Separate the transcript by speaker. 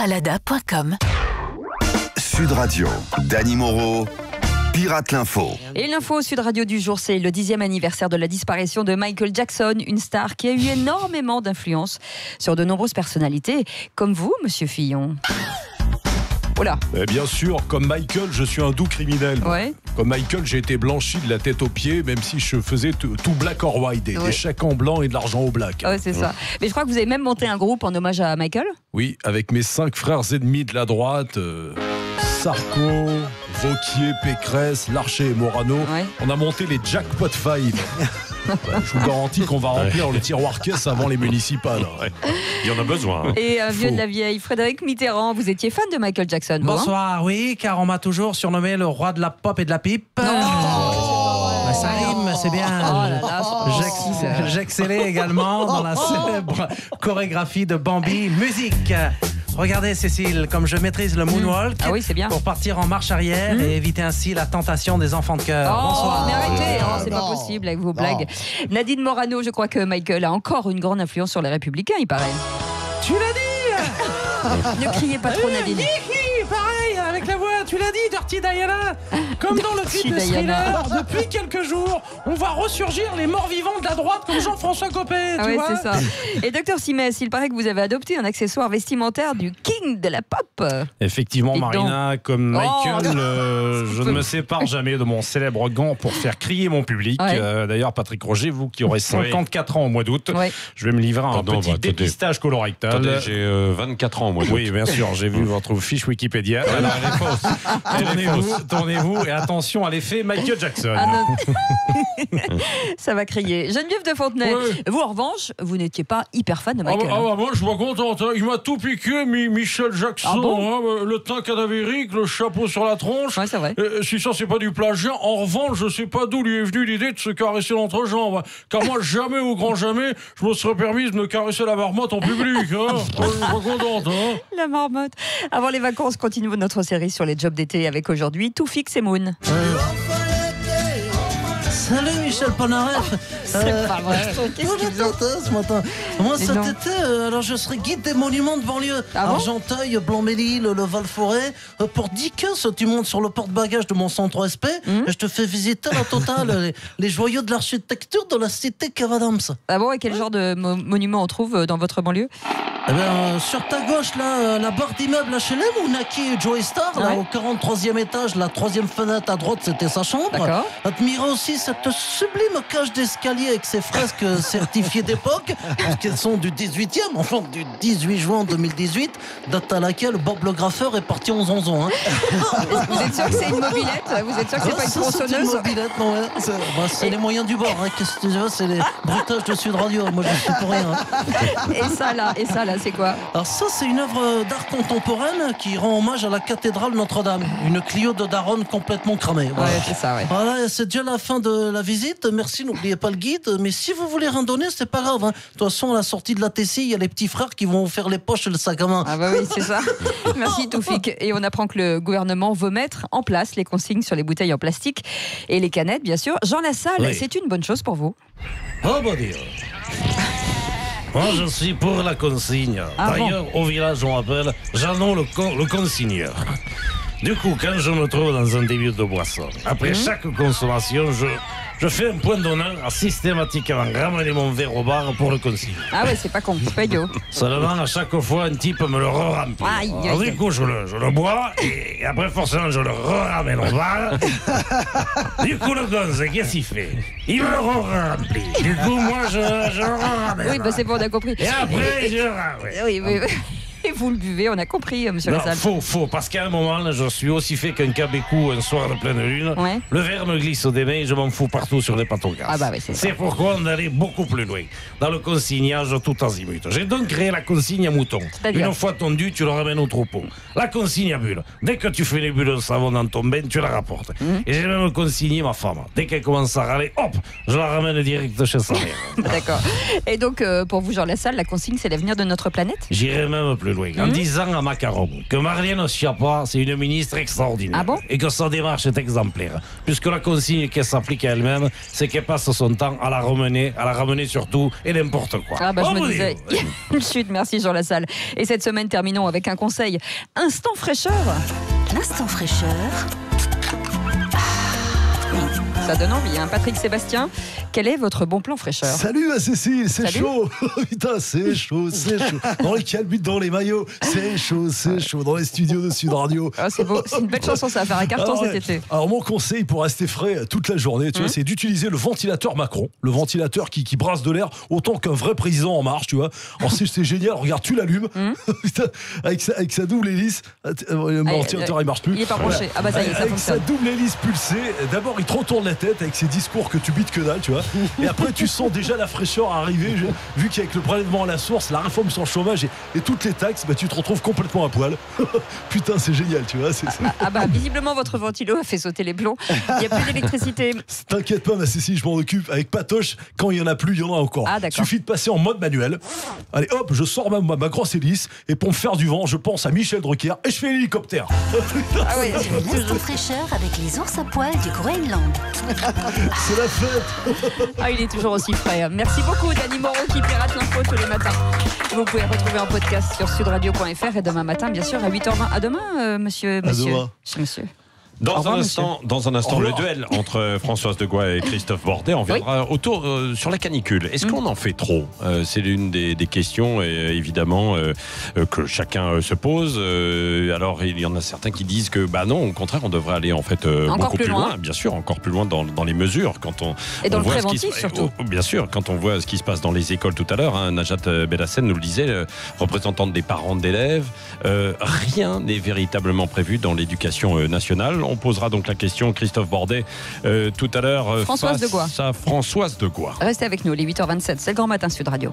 Speaker 1: alada.com.
Speaker 2: Sud Radio, Dany Moreau, Pirate l'info.
Speaker 3: Et l'info Sud Radio du jour, c'est le 10e anniversaire de la disparition de Michael Jackson, une star qui a eu énormément d'influence sur de nombreuses personnalités, comme vous, Monsieur Fillon. Oula.
Speaker 4: Bien sûr, comme Michael, je suis un doux criminel.
Speaker 3: Ouais.
Speaker 4: Comme Michael, j'ai été blanchi de la tête aux pieds, même si je faisais tout black or white, des chèques en blanc et de l'argent au black.
Speaker 3: Ouais, c'est ça. Mais je crois que vous avez même monté un groupe en hommage à Michael.
Speaker 4: Oui, avec mes 5 frères ennemis de la droite, Sarko, Wauquiez, Pécresse, Larcher et Morano. Ouais. On a monté les Jackpot 5. Je vous garantis qu'on va remplir le tiroir caisse avant les municipales. Ouais. Il y en a besoin. Hein.
Speaker 3: Et un vieux de la vieille, Frédéric Mitterrand, vous étiez fan de Michael Jackson.
Speaker 5: Bonsoir, hein? Oui, car on m'a toujours surnommé le roi de la pop et de la pipe. Ça rime, c'est bien. J'excellais également dans la célèbre chorégraphie de Bambi. Musique. Regardez Cécile, comme je maîtrise le moonwalk
Speaker 3: c'est bien.
Speaker 5: Pour partir en marche arrière et éviter ainsi la tentation des enfants de cœur. Bonsoir.
Speaker 3: Mais arrêtez, c'est pas possible avec vos blagues. Nadine Morano, je crois que Michael a encore une grande influence sur les Républicains, il paraît.
Speaker 5: Tu l'as dit.
Speaker 3: Ne criez pas trop, Nadine.
Speaker 5: Pareil, avec la voix, tu l'as dit, Dirty Diana. Comme dans le clip de Thriller, depuis quelques jours, on voit ressurgir les morts vivants de la droite comme Jean-François Copé.
Speaker 3: Oui, c'est ça. Et Docteur Simès, il paraît que vous avez adopté un accessoire vestimentaire du king de la pop.
Speaker 6: Effectivement, Marina, comme Michael, je ne me sépare jamais de mon célèbre gant pour faire crier mon public. D'ailleurs, Patrick Roger, vous qui aurez 54 ans au mois d'août, je vais me livrer à un petit dépistage colorectal.
Speaker 4: Attendez, j'ai 24 ans au mois d'août.
Speaker 6: Oui, bien sûr, j'ai vu votre fiche Wikipédia. Alors, elle est fausse. Tournez-vous et attention à l'effet Michael Jackson.
Speaker 3: Ça va crier. Geneviève de Fontenay, vous en revanche, vous n'étiez pas hyper fan de Michael.
Speaker 4: Moi, je suis pas contente. Il m'a tout piqué, Michel Jackson. Le teint cadavérique, le chapeau sur la tronche.
Speaker 3: Ouais, c'est vrai.
Speaker 4: Si ça, c'est pas du plagiat. En revanche, je sais pas d'où lui est venue l'idée de se caresser l'entrejambe. Car moi, jamais au grand jamais, je me serais permise de me caresser la marmotte en public. Je suis pas contente.
Speaker 3: La marmotte. Avant les vacances, continuons notre série sur les jobs d'été avec aujourd'hui Toufik et Moon.
Speaker 7: Salut Michel Polnareff.
Speaker 3: C'est pas vrai.
Speaker 7: Qu'est-ce qu'il ce matin? Moi cet été, alors je serai guide des monuments de banlieue. Argenteuil, Blanc-Ménil, le Val-Forêt. Pour 10 caisses, tu montes sur le porte-bagages de mon centre SP et je te fais visiter la totale, les joyaux de l'architecture de la cité Cavadams.
Speaker 3: Ah bon, et quel genre de monuments on trouve dans votre banlieue?
Speaker 7: Sur ta gauche, là, la barre d'immeuble HLM où Naki et Joey Star, là, au 43e étage, la 3e fenêtre à droite, c'était sa chambre.
Speaker 3: D'accord.
Speaker 7: Admirez aussi cette sublime cage d'escalier avec ses fresques certifiées d'époque, parce qu'elles sont du 18e, enfin du 18 juin 2018, date à laquelle Bob le graffeur est parti en zonzon.
Speaker 3: Vous êtes sûr que c'est une mobilette? Vous êtes sûr que c'est pas une tronçonneuse?
Speaker 7: C'est une mobilette, non, c'est les moyens du bord. Qu'est-ce que tu veux, c'est les bruitages de Sud Radio. Moi, je suis pour rien.
Speaker 3: Et ça, là, c'est quoi?
Speaker 7: Alors ça, c'est une œuvre d'art contemporaine qui rend hommage à la cathédrale Notre-Dame. Une Clio de Daronne complètement cramée.
Speaker 3: Voilà. Ouais, c'est ça,
Speaker 7: Voilà, c'est déjà la fin de la visite. Merci, n'oubliez pas le guide. Mais si vous voulez randonner, c'est pas grave. De toute façon, à la sortie de la Tessie, il y a les petits frères qui vont vous faire les poches et le sac à main.
Speaker 3: Ah bah oui, c'est ça. Merci Toufik. Et on apprend que le gouvernement veut mettre en place les consignes sur les bouteilles en plastique et les canettes, bien sûr. Jean Lassalle, c'est une bonne chose pour vous?
Speaker 8: Oh, bah dire. Moi, je suis pour la consigne. D'ailleurs, au village, on appelle Jeannot le consigneur. Du coup, quand je me trouve dans un début de boisson, après chaque consommation, je fais un point d'honneur à systématiquement ramener mon verre au bar pour le consigner.
Speaker 3: Ah ouais, c'est pas con, c'est pas idiot.
Speaker 8: Seulement, à chaque fois, un type me le re-remplit. Alors, du coup, je le bois, et après, forcément, je le re-ramène au bar. Du coup, le gonze, qu'est-ce qu'il fait? Il me le re-remplit. Du coup, moi, je le re-ramène.
Speaker 3: Oui, bah c'est bon, on a compris.
Speaker 8: Et après,
Speaker 3: Oui. Et vous le buvez, on a compris, monsieur Lassalle.
Speaker 8: Faux, parce qu'à un moment, là, je suis aussi fait qu'un cabécou un soir de pleine lune.
Speaker 3: Ouais.
Speaker 8: Le verre me glisse des mains et je m'en fous partout sur les pâtes au gaz.
Speaker 3: Ah bah oui, c'est
Speaker 8: pourquoi on allait beaucoup plus loin, dans le consignage tout azimut. J'ai donc créé la consigne à mouton. Une fois tondu, tu le ramènes au troupeau. La consigne à bulles. Dès que tu fais les bulles de savon dans ton bain, tu la rapportes. Et j'ai même consigné ma femme. Dès qu'elle commence à râler, hop, je la ramène direct chez sa mère.
Speaker 3: D'accord. Et donc, pour vous, Jean Lassalle, la consigne, c'est l'avenir de notre planète?
Speaker 8: J'irai même plus loin. Noël en disant à Macron que Marlène Schiappa, c'est une ministre extraordinaire.
Speaker 3: Ah bon?
Speaker 8: Et que sa démarche est exemplaire. Puisque la consigne qu'elle s'applique à elle-même, c'est qu'elle passe son temps à la ramener surtout et n'importe quoi.
Speaker 3: Ah bah je me disais, une chute, merci Jean Lassalle. Et cette semaine, terminons avec un conseil. Instant fraîcheur.
Speaker 1: L'instant fraîcheur.
Speaker 3: Ça donne envie, hein. Patrick Sébastien, quel est votre bon plan fraîcheur?
Speaker 4: Salut ma Cécile, c'est chaud. Putain, c'est chaud. Dans les calbutes, dans les maillots, c'est chaud. Dans les studios de Sud Radio.
Speaker 3: Ah, c'est beau, c'est une belle chanson, ça va faire un carton cet été.
Speaker 4: Alors mon conseil pour rester frais toute la journée, tu vois, c'est d'utiliser le ventilateur Macron, le ventilateur qui brasse de l'air autant qu'un vrai président en marche, tu vois. Alors c'est génial, regarde, tu l'allumes, avec sa double hélice, le ventilateur il marche plus.
Speaker 3: Il est pas branché. Ah bah ça y est, ça fonctionne.
Speaker 4: Avec sa double hélice pulsée, d'abord il te retourne la tête avec ses discours que tu bites que dalle, tu vois. Et après tu sens déjà la fraîcheur arriver, vu qu'avec le prélèvement à la source, la réforme sur le chômage et toutes les taxes, bah, tu te retrouves complètement à poil. Putain, c'est génial, tu vois.
Speaker 3: Ah bah visiblement votre ventilo a fait sauter les plombs. Il n'y a plus d'électricité.
Speaker 4: T'inquiète pas ma Cécile, je m'en occupe. Avec Patoche, quand il y en a plus, il y en a encore.
Speaker 3: Ah, d'accord.
Speaker 4: Suffit de passer en mode manuel. Allez hop, je sors ma grosse hélice et pour me faire du vent, je pense à Michel Drucker et je fais l'hélicoptère.
Speaker 3: Ah oui,
Speaker 1: L'instant fraîcheur avec les ours à poil du Groenland.
Speaker 4: C'est la fête.
Speaker 3: Ah, il est toujours aussi frais. Merci beaucoup, Dany Moreau, qui pirate l'info tous les matins. Vous pouvez retrouver un podcast sur sudradio.fr et demain matin, bien sûr, à 8h20. À demain, monsieur. Monsieur.
Speaker 9: Dans un instant, le duel entre Françoise Degois et Christophe Bordet. On viendra autour sur la canicule. Est-ce qu'on en fait trop? C'est l'une des questions, évidemment, que chacun se pose. Alors, il y en a certains qui disent que, bah non, au contraire, on devrait aller en fait beaucoup plus loin. Bien sûr, encore plus loin dans les mesures.
Speaker 3: Et dans le préventif, surtout.
Speaker 9: Bien sûr, quand on voit ce qui se passe dans les écoles tout à l'heure, Najat Bellassène nous le disait, représentante des parents d'élèves, rien n'est véritablement prévu dans l'éducation nationale. On posera donc la question, Christophe Bordet, tout à l'heure.
Speaker 3: Françoise Degois.
Speaker 9: Françoise Degois.
Speaker 3: Restez avec nous, les 8h27, c'est le Grand Matin Sud Radio.